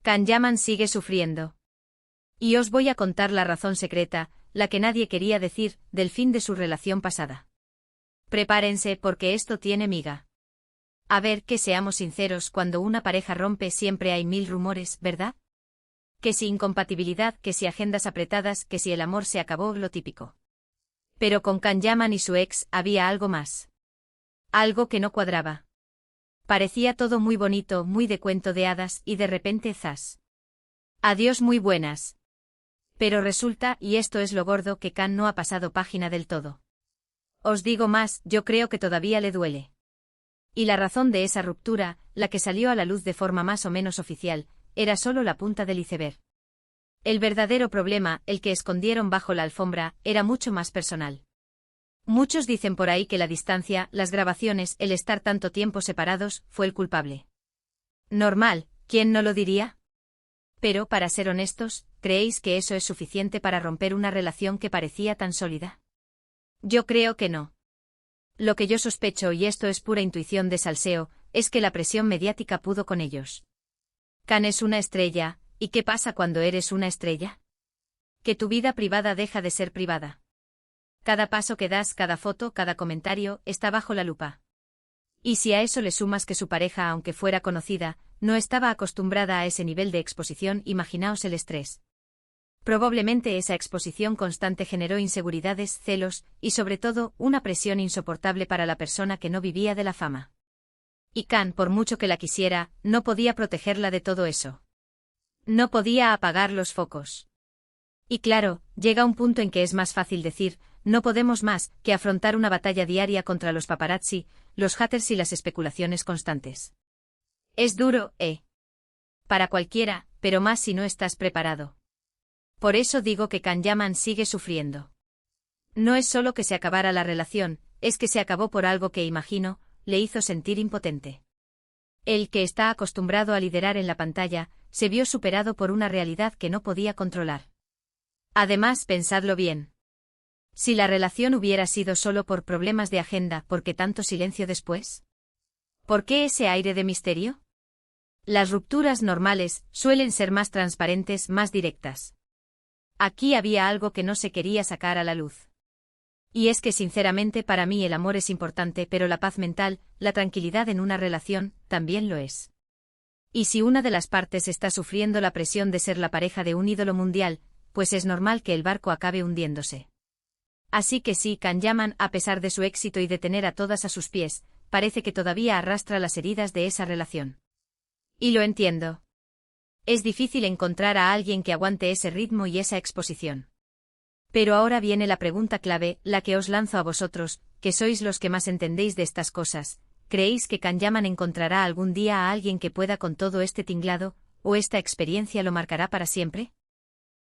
Can Yaman sigue sufriendo. Y os voy a contar la razón secreta, la que nadie quería decir, del fin de su relación pasada. Prepárense porque esto tiene miga. A ver, que seamos sinceros, cuando una pareja rompe siempre hay mil rumores, ¿verdad? Que si incompatibilidad, que si agendas apretadas, que si el amor se acabó, lo típico. Pero con Can Yaman y su ex había algo más. Algo que no cuadraba. Parecía todo muy bonito, muy de cuento de hadas, y de repente zas. Adiós muy buenas. Pero resulta, y esto es lo gordo, que Can no ha pasado página del todo. Os digo más, yo creo que todavía le duele. Y la razón de esa ruptura, la que salió a la luz de forma más o menos oficial, era solo la punta del iceberg. El verdadero problema, el que escondieron bajo la alfombra, era mucho más personal. Muchos dicen por ahí que la distancia, las grabaciones, el estar tanto tiempo separados, fue el culpable. Normal, ¿quién no lo diría? Pero, para ser honestos, ¿creéis que eso es suficiente para romper una relación que parecía tan sólida? Yo creo que no. Lo que yo sospecho, y esto es pura intuición de salseo, es que la presión mediática pudo con ellos. Can es una estrella, ¿y qué pasa cuando eres una estrella? Que tu vida privada deja de ser privada. Cada paso que das, cada foto, cada comentario, está bajo la lupa. Y si a eso le sumas que su pareja, aunque fuera conocida, no estaba acostumbrada a ese nivel de exposición, imaginaos el estrés. Probablemente esa exposición constante generó inseguridades, celos, y sobre todo, una presión insoportable para la persona que no vivía de la fama. Y Can, por mucho que la quisiera, no podía protegerla de todo eso. No podía apagar los focos. Y claro, llega un punto en que es más fácil decir, no podemos más, que afrontar una batalla diaria contra los paparazzi, los haters y las especulaciones constantes. Es duro, para cualquiera, pero más si no estás preparado. Por eso digo que Can Yaman sigue sufriendo. No es solo que se acabara la relación, es que se acabó por algo que, imagino, le hizo sentir impotente. Él, que está acostumbrado a liderar en la pantalla, se vio superado por una realidad que no podía controlar. Además, pensadlo bien. Si la relación hubiera sido solo por problemas de agenda, ¿por qué tanto silencio después? ¿Por qué ese aire de misterio? Las rupturas normales suelen ser más transparentes, más directas. Aquí había algo que no se quería sacar a la luz. Y es que sinceramente para mí el amor es importante, pero la paz mental, la tranquilidad en una relación, también lo es. Y si una de las partes está sufriendo la presión de ser la pareja de un ídolo mundial, pues es normal que el barco acabe hundiéndose. Así que sí, Can Yaman, a pesar de su éxito y de tener a todas a sus pies, parece que todavía arrastra las heridas de esa relación. Y lo entiendo. Es difícil encontrar a alguien que aguante ese ritmo y esa exposición. Pero ahora viene la pregunta clave, la que os lanzo a vosotros, que sois los que más entendéis de estas cosas. ¿Creéis que Can Yaman encontrará algún día a alguien que pueda con todo este tinglado, o esta experiencia lo marcará para siempre?